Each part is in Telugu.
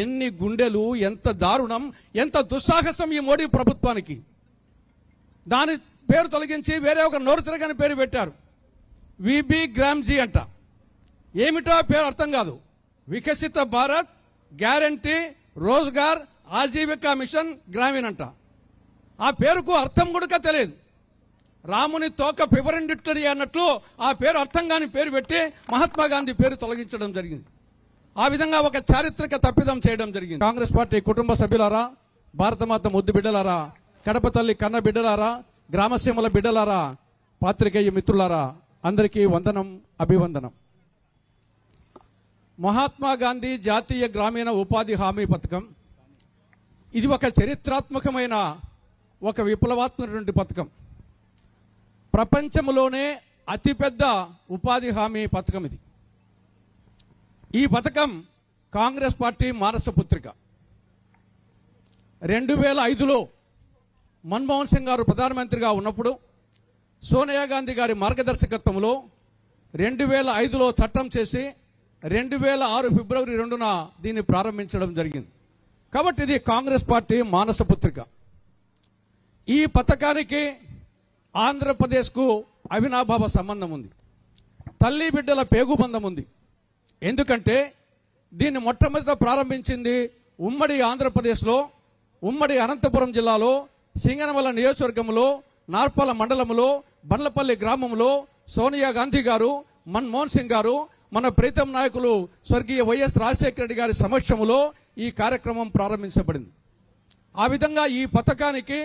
ఎన్ని గుండెలు, ఎంత దారుణం, ఎంత దుస్సాహసం ఈ మోడీ ప్రభుత్వానికి. దాని పేరు తొలగించి వేరే ఒక నోరు తిరగని పేరు పెట్టారు. విబి గ్రామ్జీ అంట. ఏమిటో పేరు అర్థం కాదు. వికసిత భారత్ గ్యారంటీ రోజ్గార్ ఆజీవికా మిషన్ గ్రామీణ్ అంట. ఆ పేరుకు అర్థం కూడా తెలియదు. రాముని తోక పిబరెండిట్లడి అన్నట్లు ఆ పేరు అర్థం కాని పేరు పెట్టి మహాత్మా గాంధీ పేరు తొలగించడం జరిగింది. ఆ విధంగా ఒక చారిత్రక తప్పిదం చేయడం జరిగింది. కాంగ్రెస్ పార్టీ కుటుంబ సభ్యులారా, భారతమాత ముద్దు బిడ్డలారా, కడప తల్లి కన్న బిడ్డలారా, గ్రామసీమల బిడ్డలారా, పాత్రికేయ మిత్రులారా, అందరికీ వందనం, అభివందనం. మహాత్మా గాంధీ జాతీయ గ్రామీణ ఉపాధి హామీ పథకం ఇది ఒక చరిత్రాత్మకమైన, ఒక విప్లవాత్మకమైన పథకం. ప్రపంచంలోనే అతిపెద్ద ఉపాధి హామీ పథకం ఇది. ఈ పథకం కాంగ్రెస్ పార్టీ మానసపుత్రిక. 2005లో మన్మోహన్ సింగ్ గారు ప్రధానమంత్రిగా ఉన్నప్పుడు సోనియా గాంధీ గారి మార్గదర్శకత్వంలో 2005లో చట్టం చేసి 2006 ఫిబ్రవరి 2న దీన్ని ప్రారంభించడం జరిగింది. కాబట్టి ఇది కాంగ్రెస్ పార్టీ మానసపుత్రిక. ఈ పథకానికి ఆంధ్రప్రదేశ్కు అవినాభావ సంబంధం ఉంది. తల్లి బిడ్డల పేగుబంధం ఉంది. ఎందుకంటే దీన్ని మొట్టమొదట ప్రారంభించింది ఉమ్మడి ఆంధ్రప్రదేశ్లో, ఉమ్మడి అనంతపురం జిల్లాలో, సింగనమల నియోజకవర్గంలో, నార్పల మండలంలో, బండ్లపల్లి గ్రామంలో సోనియా గాంధీ గారు, మన్మోహన్ సింగ్ గారు, మన ప్రీతం నాయకులు స్వర్గీయ వైఎస్ రాజశేఖర రెడ్డి గారి సమక్షంలో ఈ కార్యక్రమం ప్రారంభించబడింది. ఆ విధంగా ఈ పథకానికి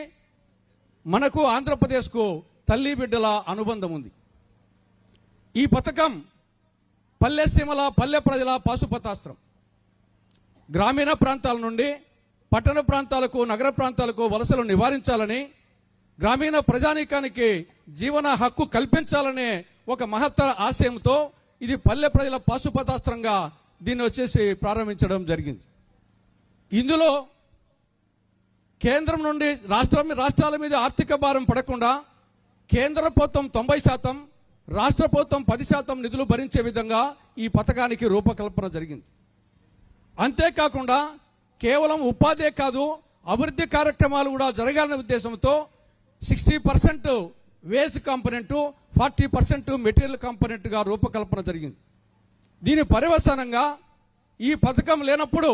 మనకు ఆంధ్రప్రదేశ్కు తల్లి బిడ్డల అనుబంధం ఉంది. ఈ పథకం పల్లె సీమల, పల్లె ప్రజల పాశుపతాస్త్రం. గ్రామీణ ప్రాంతాల నుండి పట్టణ ప్రాంతాలకు, నగర ప్రాంతాలకు వలసలు నివారించాలని, గ్రామీణ ప్రజానీకానికి జీవన హక్కు కల్పించాలనే ఒక మహత్తర ఆశయంతో ఇది పల్లె ప్రజల పాశుపతాస్త్రంగా దీన్ని వచ్చేసి ప్రారంభించడం జరిగింది. ఇందులో కేంద్రం నుండి రాష్ట్రాల మీద ఆర్థిక భారం పడకుండా కేంద్ర ప్రభుత్వం 90%, రాష్ట్ర ప్రభుత్వం 10% నిధులు భరించే విధంగా ఈ పథకానికి రూపకల్పన జరిగింది. అంతేకాకుండా కేవలం ఉపాధే కాదు, అభివృద్ధి కార్యక్రమాలు కూడా జరగాలనే ఉద్దేశంతో 60% వేస్ట్ కాంపోనెంట్, 40% మెటీరియల్ కాంపోనెంట్గా రూపకల్పన జరిగింది. దీని పర్యవసానంగా ఈ పథకం లేనప్పుడు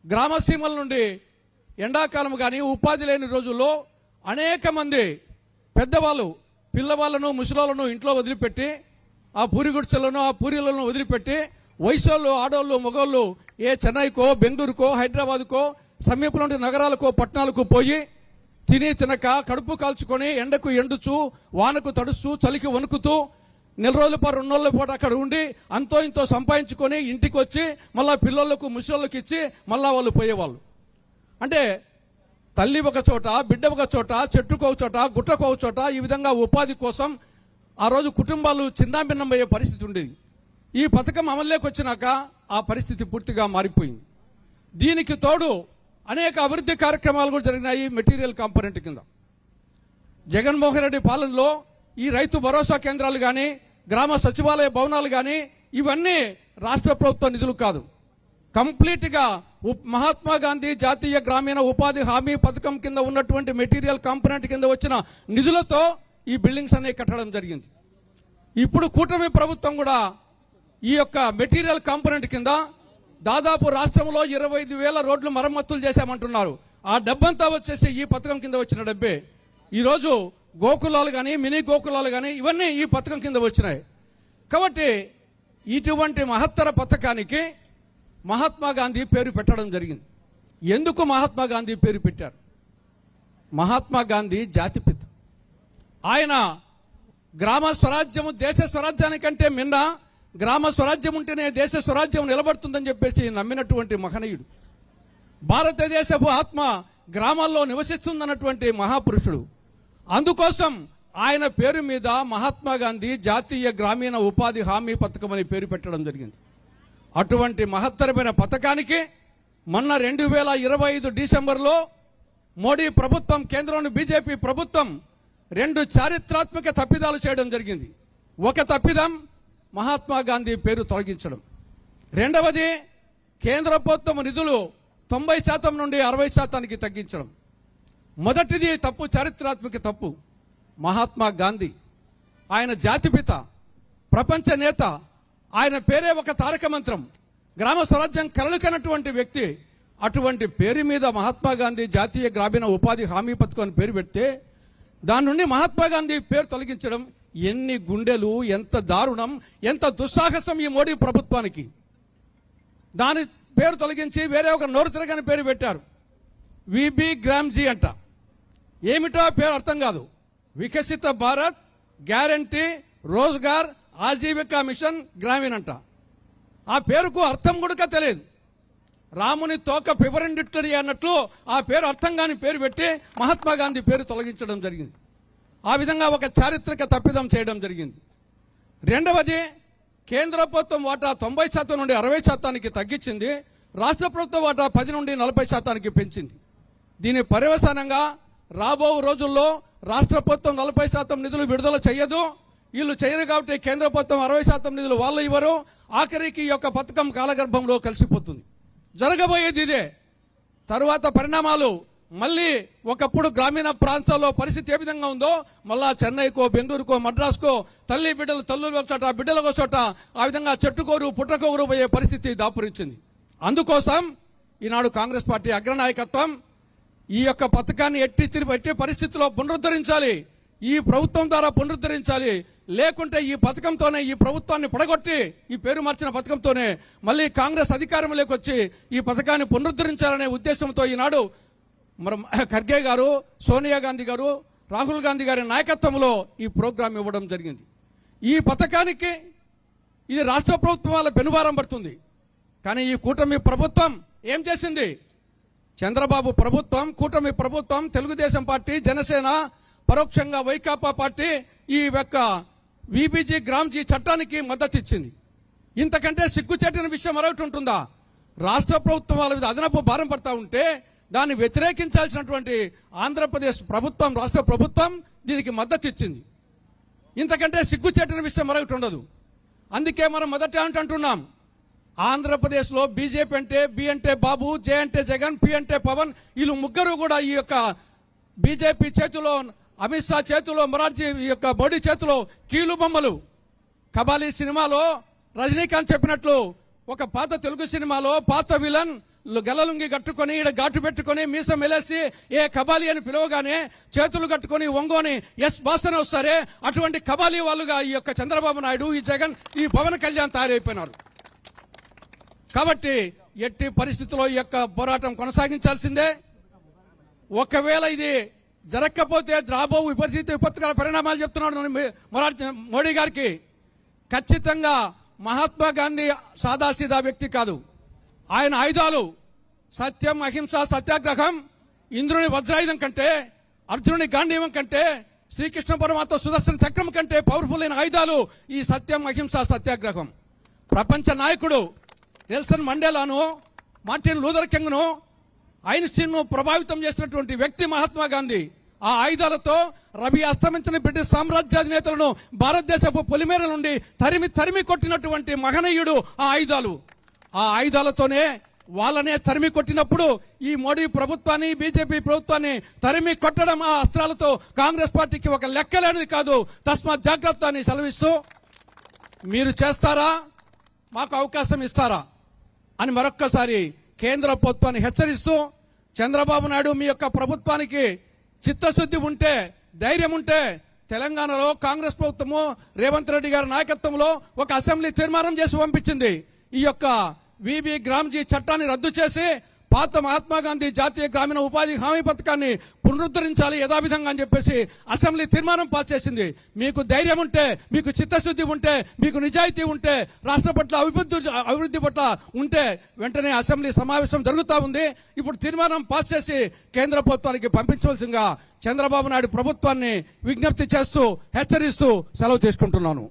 గ్రామసీమల నుండి ఎండాకాలం కానీ ఉపాధి లేని రోజుల్లో అనేక మంది పెద్దవాళ్ళు పిల్లవాళ్ళను, ముసలాళ్ళను ఇంట్లో వదిలిపెట్టి, ఆ పూరి గుడిసెలను, ఆ పూరీలను వదిలిపెట్టి వయసోళ్ళు, ఆడోళ్ళు, మగోళ్ళు చెన్నైకో, బెంగళూరుకో, హైదరాబాద్కో, సమీపంలోని నగరాలకో, పట్టణాలకు పోయి తిని తినక కడుపు కాల్చుకొని ఎండకు ఎండుచు, వానకు తడుస్తూ, చలికి వణుకుతూ 4 రోజుల పాటు 2 రోజుల పాటు అక్కడ ఉండి అంతో ఇంతో సంపాదించుకొని ఇంటికి వచ్చి మళ్ళా పిల్లలకు, ముసళ్ళకి ఇచ్చి మళ్ళా వాళ్ళు పోయేవాళ్ళు. అంటే తల్లి ఒక చోట, బిడ్డ ఒక చోట, చెట్టుకు ఒక చోట, గుట్టకు ఒక చోట, ఈ విధంగా ఉపాధి కోసం ఆ రోజు కుటుంబాలు చిన్నాభిన్నమయ్యే పరిస్థితి ఉండేది. ఈ పథకం అమల్లోకి వచ్చినాక ఆ పరిస్థితి పూర్తిగా మారిపోయింది. దీనికి తోడు అనేక అభివృద్ధి కార్యక్రమాలు కూడా జరిగినాయి మెటీరియల్ కాంపోనెంట్ కింద. జగన్మోహన్ రెడ్డి పాలనలో ఈ రైతు భరోసా కేంద్రాలు కానీ, గ్రామ సచివాలయ భవనాలు కానీ ఇవన్నీ రాష్ట్ర ప్రభుత్వ నిధులు కాదు. కంప్లీట్గా మహాత్మా గాంధీ జాతీయ గ్రామీణ ఉపాధి హామీ పథకం కింద ఉన్నటువంటి మెటీరియల్ కాంపోనెంట్ కింద వచ్చిన నిధులతో ఈ బిల్డింగ్స్ అనేవి కట్టడం జరిగింది. ఇప్పుడు కూటమి ప్రభుత్వం కూడా ఈ యొక్క మెటీరియల్ కాంపోనెంట్ కింద దాదాపు రాష్ట్రంలో 25,000 రోడ్లు మరమ్మతులు చేశామంటున్నారు. ఆ డబ్బంతా వచ్చేసి ఈ పథకం కింద వచ్చిన డబ్బే. ఈరోజు గోకులాలు కానీ, మినీ గోకులాలు కానీ ఇవన్నీ ఈ పథకం కింద వచ్చినాయి. కాబట్టి ఇటువంటి మహత్తర పథకానికి మహాత్మా గాంధీ పేరు పెట్టడం జరిగింది. ఎందుకు మహాత్మా గాంధీ పేరు పెట్టారు? మహాత్మా గాంధీ జాతిపిత. ఆయన గ్రామ స్వరాజ్యము దేశ స్వరాజ్యానికంటే మిన్న, గ్రామ స్వరాజ్యం ఉంటేనే దేశ స్వరాజ్యం నిలబడుతుందని చెప్పేసి నమ్మినటువంటి మహనీయుడు. భారతదేశపు ఆత్మ గ్రామాల్లో నివసిస్తుందన్నటువంటి మహాపురుషుడు. అందుకోసం ఆయన పేరు మీద మహాత్మా గాంధీ జాతీయ గ్రామీణ ఉపాధి హామీ పథకం అని పేరు పెట్టడం జరిగింది. అటువంటి మహత్తరమైన పథకానికి మొన్న 2025 డిసెంబర్లో మోడీ ప్రభుత్వం, కేంద్రంలోని బీజేపీ ప్రభుత్వం 2 చారిత్రాత్మక తప్పిదాలు చేయడం జరిగింది. ఒక తప్పిదం మహాత్మా గాంధీ పేరు తొలగించడం, రెండవది కేంద్ర ప్రభుత్వం నిధులు 90% నుండి 60% తగ్గించడం. మొదటిది తప్పు, చారిత్రాత్మక తప్పు. మహాత్మా గాంధీ ఆయన జాతిపిత, ప్రపంచ నేత, ఆయన పేరే ఒక తారక మంత్రం, గ్రామ స్వరాజ్యం కలలుకనటువంటి వ్యక్తి. అటువంటి పేరు మీద మహాత్మా గాంధీ జాతీయ గ్రామీణ ఉపాధి హామీ పథకం అని పేరు పెడితే దాని నుండి మహాత్మా గాంధీ పేరు తొలగించడం ఎన్ని గుండెలు, ఎంత దారుణం, ఎంత దుస్సాహసం ఈ మోడీ ప్రభుత్వానికి. దాని పేరు తొలగించి వేరే ఒక నోరు తిరగని పేరు పెట్టారు, విబి గ్రామ్జీ అంట. ఏమిటో పేరు అర్థం కాదు. వికసిత భారత్ గ్యారంటీ రోజ్గార్ ఆజీవికా మిషన్ గ్రామీణ్ అంట. ఆ పేరుకు అర్థం కూడా తెలియదు. రాముని తోక పిబరెండిట్టడి అన్నట్లు ఆ పేరు అర్థం కాని పేరు పెట్టి మహాత్మా గాంధీ పేరు తొలగించడం జరిగింది. ఆ విధంగా ఒక చారిత్రక తప్పిదం చేయడం జరిగింది. రెండవది, కేంద్ర ప్రభుత్వం వాటా 90% నుండి 60% తగ్గించింది. రాష్ట్ర ప్రభుత్వ వాటా 10 నుండి 40% పెంచింది. దీని పర్యవసానంగా రాబో రోజుల్లో రాష్ట్ర ప్రభుత్వం 40% నిధులు విడుదల చేయదు. వీళ్ళు చేయరు కాబట్టి కేంద్ర ప్రభుత్వం 60% నిధులు వాళ్ళు ఇవ్వరు. ఆఖరికి ఈ యొక్క పథకం కాలగర్భంలో కలిసిపోతుంది. జరగబోయేది ఇదే. తరువాత పరిణామాలు మళ్ళీ ఒకప్పుడు గ్రామీణ ప్రాంతాల్లో పరిస్థితి ఏ విధంగా ఉందో మళ్ళా చెన్నైకో, బెంగళూరుకో, మద్రాసుకో తల్లి బిడ్డలు తల్లులు ఒక చోట, బిడ్డలకు ఒక చోట, ఆ విధంగా చెట్టుకోరు పుట్టకోరు పోయే పరిస్థితి దాపురించింది. అందుకోసం ఈనాడు కాంగ్రెస్ పార్టీ అగ్రనాయకత్వం ఈ యొక్క పథకాన్ని ఎట్టి పరిస్థితుల్లో పునరుద్ధరించాలి, ఈ ప్రభుత్వం ద్వారా పునరుద్ధరించాలి. లేకుంటే ఈ పథకంతోనే ఈ ప్రభుత్వాన్ని పడగొట్టి ఈ పేరు మార్చిన పథకంతోనే మళ్ళీ కాంగ్రెస్ అధికారంలోకి వచ్చి ఈ పథకాన్ని పునరుద్ధరించాలనే ఉద్దేశంతో ఈనాడు మరి ఖర్గే గారు, సోనియా గాంధీ గారు, రాహుల్ గాంధీ గారి నాయకత్వంలో ఈ ప్రోగ్రాం ఇవ్వడం జరిగింది. ఈ పథకానికి ఇది రాష్ట్ర ప్రభుత్వం వాళ్ళ పెనుభారం పడుతుంది. కానీ ఈ కూటమి ప్రభుత్వం ఏం చేసింది? చంద్రబాబు ప్రభుత్వం, కూటమి ప్రభుత్వం, తెలుగుదేశం పార్టీ, జనసేన, పరోక్షంగా వైకాపా పార్టీ ఈ యొక్క విబిజీ గ్రామ్జీ చట్టానికి మద్దతు ఇచ్చింది. ఇంతకంటే సిగ్గుచేటిన విషయం మరొకటి ఉంటుందా? రాష్ట్ర ప్రభుత్వం వాళ్ళ మీద అదనపు భారం పడతా ఉంటే దాన్ని వ్యతిరేకించాల్సినటువంటి ఆంధ్రప్రదేశ్ ప్రభుత్వం, రాష్ట్ర ప్రభుత్వం దీనికి మద్దతు ఇచ్చింది. ఇంతకంటే సిగ్గుచేటిన విషయం మరొకటి ఉండదు. అందుకే మనం మొదట అంటున్నాం, ఆంధ్రప్రదేశ్లో బీజేపీ అంటే బి అంటే బాబు, జే అంటే జగన్, పి అంటే పవన్, వీళ్ళు ముగ్గురు కూడా ఈ యొక్క బీజేపీ చేతిలో, అమిత్ షా చేతిలో, మొరార్జీ ఈ యొక్క మోడీ చేతిలో కీలు బొమ్మలు. కబాలీ సినిమాలో రజనీకాంత్ చెప్పినట్లు ఒక పాత తెలుగు సినిమాలో పాత విలన్ గెలలుంగి కట్టుకొని ఈడ ఘాటు పెట్టుకొని మీసం వెలేసి ఏ కబాలీ అని పిలవగానే చేతులు కట్టుకొని ఒంగోని ఎస్ బాస్ అని వస్తారే, అటువంటి కబాలీ వాళ్ళుగా ఈ యొక్క చంద్రబాబు నాయుడు, ఈ జగన్, ఈ పవన్ కళ్యాణ్ తయారైపోయినారు. కాబట్టి ఎట్టి పరిస్థితుల్లో ఈ యొక్క పోరాటం కొనసాగించాల్సిందే. ఒకవేళ ఇది జరగకపోతే రాబో విపత్కర పరిణామాలు చెప్తున్నాడు మోడీ గారికి. ఖచ్చితంగా మహాత్మా గాంధీ సాదాసీదా వ్యక్తి కాదు. ఆయన ఆయుధాలు సత్యం, అహింస, సత్యాగ్రహం ఇంద్రుని వజ్రాయుధం కంటే, అర్జునుని గాంధీవం కంటే, శ్రీకృష్ణ పరమాత్మ సుదర్శన చక్రం కంటే పవర్ఫుల్ అయిన ఆయుధాలు ఈ సత్యం, అహింస, సత్యాగ్రహం. ప్రపంచ నాయకుడు నెల్సన్ మండేలాను, మార్టిన్ లూథర్ కింగ్ను, ఐన్స్టీన్ ను ప్రభావితం చేసినటువంటి వ్యక్తి మహాత్మా గాంధీ. ఆ ఆయుధాలతో రవి అస్తమించిన బ్రిటిష్ సామ్రాజ్యాధినేతలను భారతదేశపు పొలిమేర నుండి తరిమి కొట్టినటువంటి మహనీయుడు ఆ ఆయుధాలు. ఆ ఆయుధాలతోనే వాళ్ళనే తరిమి కొట్టినప్పుడు ఈ మోడీ ప్రభుత్వాన్ని, బీజేపీ ప్రభుత్వాన్ని తరిమి కొట్టడం ఆ అస్త్రాలతో కాంగ్రెస్ పార్టీకి ఒక లెక్కలేనిది కాదు. తస్మాత్ జాగ్రత్త అని సెలవిస్తూ, మీరు చేస్తారా, మాకు అవకాశం ఇస్తారా అని మరొక్కసారి కేంద్ర ప్రభుత్వాన్ని హెచ్చరిస్తూ, చంద్రబాబు నాయుడు మీ యొక్క ప్రభుత్వానికి చిత్తశుద్ధి ఉంటే, ధైర్యం ఉంటే తెలంగాణలో కాంగ్రెస్ ప్రభుత్వము రేవంత్ రెడ్డి గారి నాయకత్వంలో ఒక అసెంబ్లీ తీర్మానం చేసి పంపించింది. ఈ యొక్క విబి గ్రామ్జీ చట్టాన్ని రద్దు చేసి పాత మహాత్మా గాంధీ జాతీయ గ్రామీణ ఉపాధి హామీ పథకాన్ని పునరుద్ధరించాలి యథావిధంగా అని చెప్పేసి అసెంబ్లీ తీర్మానం పాస్ చేసింది. మీకు ధైర్యం ఉంటే, మీకు చిత్తశుద్ధి ఉంటే, మీకు నిజాయితీ ఉంటే, రాష్ట్ర పట్ల అభివృద్ధి పట్ల ఉంటే వెంటనే అసెంబ్లీ సమావేశం జరుగుతూ ఉంది. ఇప్పుడు తీర్మానం పాస్ చేసి కేంద్ర ప్రభుత్వానికి పంపించవలసిందిగా చంద్రబాబు నాయుడు ప్రభుత్వాన్ని విజ్ఞప్తి చేస్తూ, హెచ్చరిస్తూ సెలవు తీసుకుంటున్నాను.